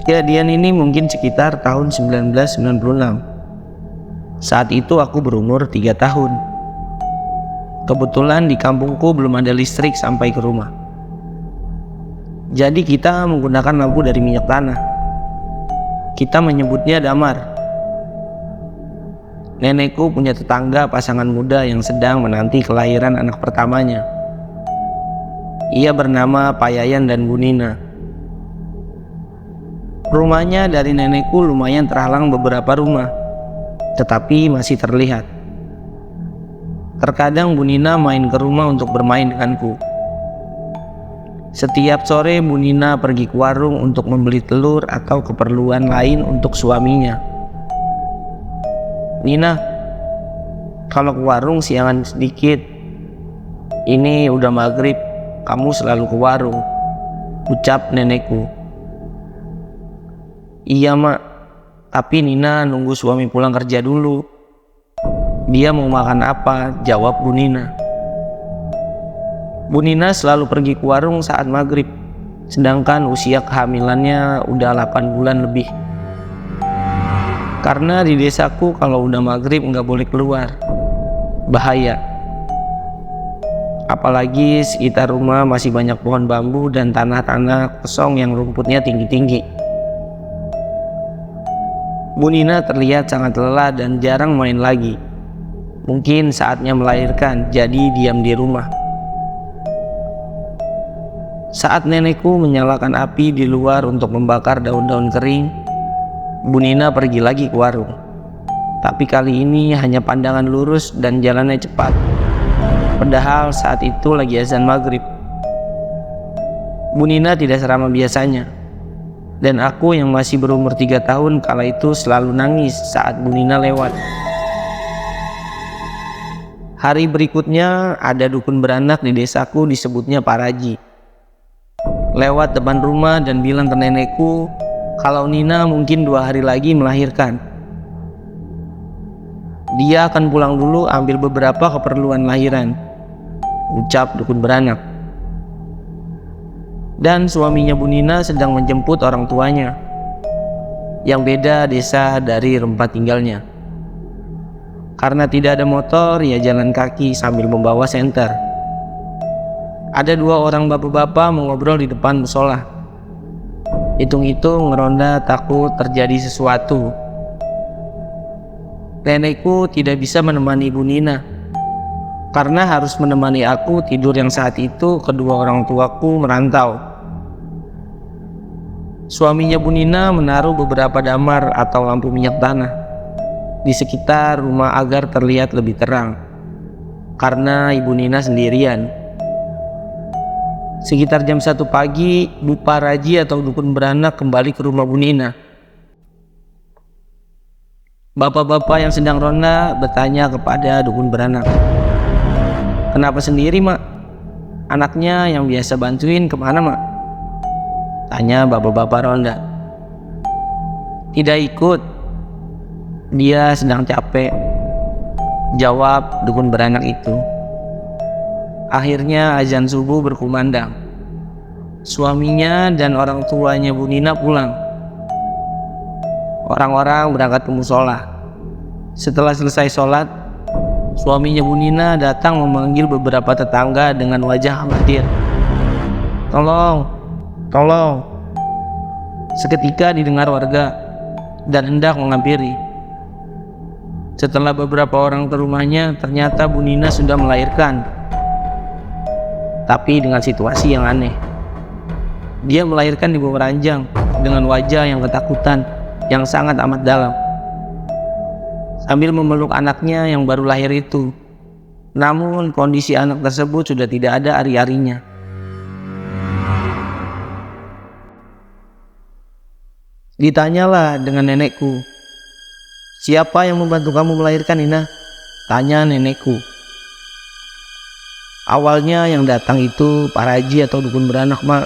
Kejadian ini mungkin sekitar tahun 1996. Saat itu aku berumur 3 tahun. Kebetulan di kampungku belum ada listrik sampai ke rumah. Jadi kita menggunakan lampu dari minyak tanah. Kita menyebutnya damar. Nenekku punya tetangga pasangan muda yang sedang menanti kelahiran anak pertamanya. Ia bernama Pak Yayan dan Bu Nina. Rumahnya dari nenekku lumayan terhalang beberapa rumah, tetapi masih terlihat. Terkadang Bu Nina main ke rumah untuk bermain denganku. Setiap sore Bu Nina pergi ke warung untuk membeli telur atau keperluan lain untuk suaminya. "Nina, kalau ke warung siangan sedikit. Ini udah maghrib, kamu selalu ke warung," ucap nenekku. "Iya mak, tapi Nina nunggu suami pulang kerja dulu. Dia mau makan apa?" jawab Bu Nina. Bu Nina selalu pergi ke warung saat maghrib, sedangkan usia kehamilannya udah 8 bulan lebih. Karena di desaku kalau udah maghrib nggak boleh keluar, bahaya. Apalagi sekitar rumah masih banyak pohon bambu dan tanah-tanah kosong yang rumputnya tinggi-tinggi. Bu Nina terlihat sangat lelah dan jarang main lagi. Mungkin saatnya melahirkan, jadi diam di rumah. Saat nenekku menyalakan api di luar untuk membakar daun-daun kering, Bu Nina pergi lagi ke warung. Tapi kali ini hanya pandangan lurus dan jalannya cepat. Padahal saat itu lagi azan maghrib. Bu Nina tidak seramah biasanya. Dan aku yang masih berumur 3 tahun kala itu selalu nangis saat Bu Nina lewat. Hari berikutnya ada dukun beranak di desaku disebutnya Pak Raji. Lewat depan rumah dan bilang ke nenekku kalau Nina mungkin 2 hari lagi melahirkan. Dia akan pulang dulu ambil beberapa keperluan lahiran, ucap dukun beranak. Dan suaminya Bu Nina sedang menjemput orang tuanya yang beda desa dari tempat tinggalnya. Karena tidak ada motor, ia jalan kaki sambil membawa senter. Ada 2 orang bapak-bapak mengobrol di depan musola. Hitung-hitung ngeronda takut terjadi sesuatu. Nenekku tidak bisa menemani Bu Nina karena harus menemani aku tidur yang saat itu kedua orang tuaku merantau. Suaminya Bu Nina menaruh beberapa damar atau lampu minyak tanah di sekitar rumah agar terlihat lebih terang, karena Ibu Nina sendirian. Sekitar jam 1 pagi, Bu Paraji atau dukun beranak kembali ke rumah Bu Nina. Bapak-bapak yang sedang ronda bertanya kepada dukun beranak, "Kenapa sendiri mak? Anaknya yang biasa bantuin kemana mak?" tanya bapak-bapak ronda. "Tidak ikut, dia sedang capek," jawab dukun beranak itu. Akhirnya azan subuh berkumandang. Suaminya dan orang tuanya Bu Nina pulang. Orang-orang berangkat ke musola. Setelah selesai sholat, suaminya Bu Nina datang memanggil beberapa tetangga dengan wajah khawatir. Tolong. Seketika didengar warga dan hendak menghampiri. Setelah beberapa orang ke rumahnya, ternyata Bu Nina sudah melahirkan. Tapi dengan situasi yang aneh. Dia melahirkan di bawah ranjang dengan wajah yang ketakutan yang sangat amat dalam, sambil memeluk anaknya yang baru lahir itu. Namun kondisi anak tersebut sudah tidak ada ari-arinya. Ditanyalah dengan nenekku, "Siapa yang membantu kamu melahirkan, Nina?" tanya nenekku. Awalnya yang datang itu Pak Raji atau dukun beranak mak.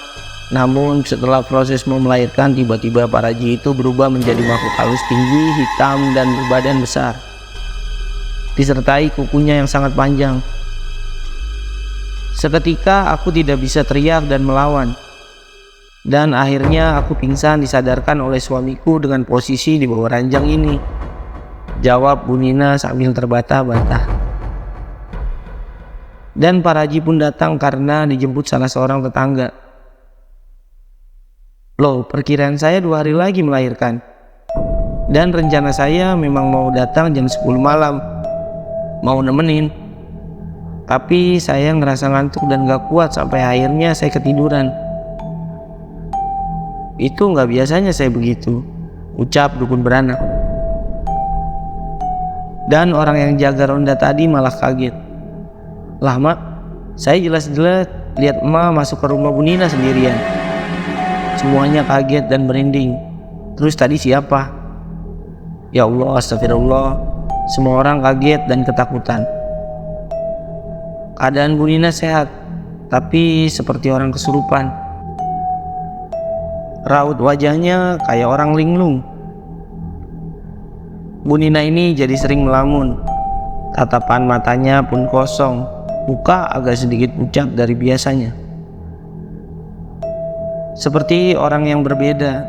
Namun setelah proses mau melahirkan, tiba-tiba Pak Raji itu berubah menjadi makhluk halus tinggi, hitam dan berbadan besar, disertai kukunya yang sangat panjang. Seketika aku tidak bisa teriak dan melawan. Dan akhirnya aku pingsan disadarkan oleh suamiku dengan posisi di bawah ranjang ini, jawab Bu Nina sambil terbata-bata. Dan Pak Raji pun datang karena dijemput salah seorang tetangga. Loh, perkiraan saya 2 hari lagi melahirkan. Dan rencana saya memang mau datang jam 10 malam, mau nemenin. Tapi saya ngerasa ngantuk dan gak kuat sampai akhirnya saya ketiduran. Itu gak biasanya saya begitu, ucap dukun beranak. Dan orang yang jaga ronda tadi malah kaget. Lah mak, saya jelas-jelas lihat emak masuk ke rumah Bu Nina sendirian. Semuanya kaget dan merinding. Terus tadi siapa? Ya Allah, astagfirullah. Semua orang kaget dan ketakutan. Keadaan Bu Nina sehat, tapi seperti orang kesurupan. Raut wajahnya kayak orang linglung. Bu Nina ini jadi sering melamun. Tatapan matanya pun kosong, muka agak sedikit pucat dari biasanya. Seperti orang yang berbeda,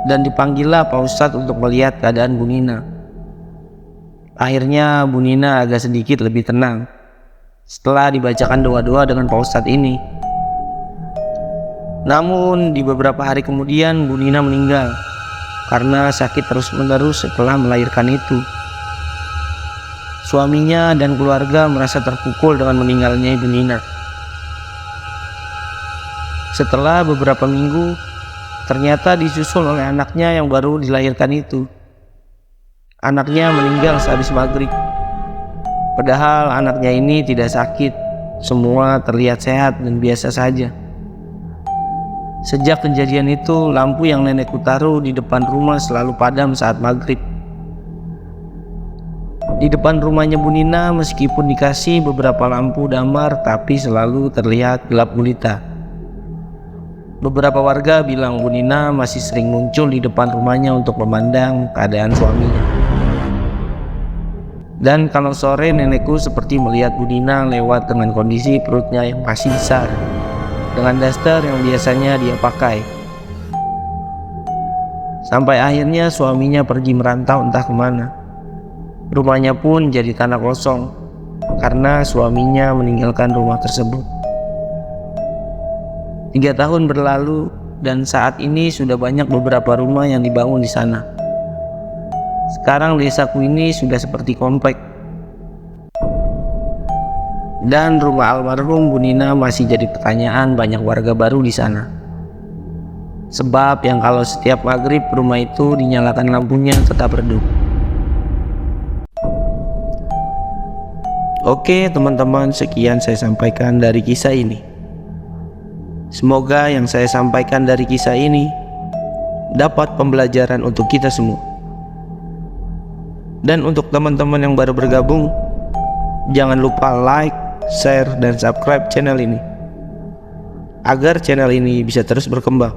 dan dipanggillah Pak Ustadz untuk melihat keadaan Bu Nina. Akhirnya Bu Nina agak sedikit lebih tenang setelah dibacakan doa-doa dengan Pak Ustadz ini. Namun di beberapa hari kemudian Bu Nina meninggal karena sakit terus-menerus setelah melahirkan itu. Suaminya dan keluarga merasa terpukul dengan meninggalnya Ibu Nina. Setelah beberapa minggu, ternyata disusul oleh anaknya yang baru dilahirkan itu. Anaknya meninggal sehabis maghrib. Padahal anaknya ini tidak sakit, semua terlihat sehat dan biasa saja. Sejak kejadian itu, lampu yang nenekku taruh di depan rumah selalu padam saat maghrib. Di depan rumahnya Bu Nina meskipun dikasih beberapa lampu damar, tapi selalu terlihat gelap gulita. Beberapa warga bilang Bu Nina masih sering muncul di depan rumahnya untuk memandang keadaan suaminya. Dan kalau sore nenekku seperti melihat Bu Nina lewat dengan kondisi perutnya yang masih besar, dengan daster yang biasanya dia pakai. Sampai akhirnya suaminya pergi merantau entah kemana. Rumahnya pun jadi tanah kosong karena suaminya meninggalkan rumah tersebut. 3 tahun berlalu dan saat ini sudah banyak beberapa rumah yang dibangun di sana. Sekarang desaku ini sudah seperti komplek. Dan rumah almarhum Bu Nina masih jadi pertanyaan banyak warga baru di sana. Sebab yang kalau setiap maghrib rumah itu dinyalakan lampunya tetap redup. Oke teman-teman, sekian saya sampaikan dari kisah ini. Semoga yang saya sampaikan dari kisah ini dapat pembelajaran untuk kita semua. Dan untuk teman-teman yang baru bergabung, jangan lupa like, share, dan subscribe channel ini agar channel ini bisa terus berkembang.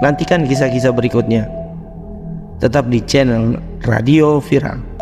Nantikan kisah-kisah berikutnya tetap di channel Radio Viral.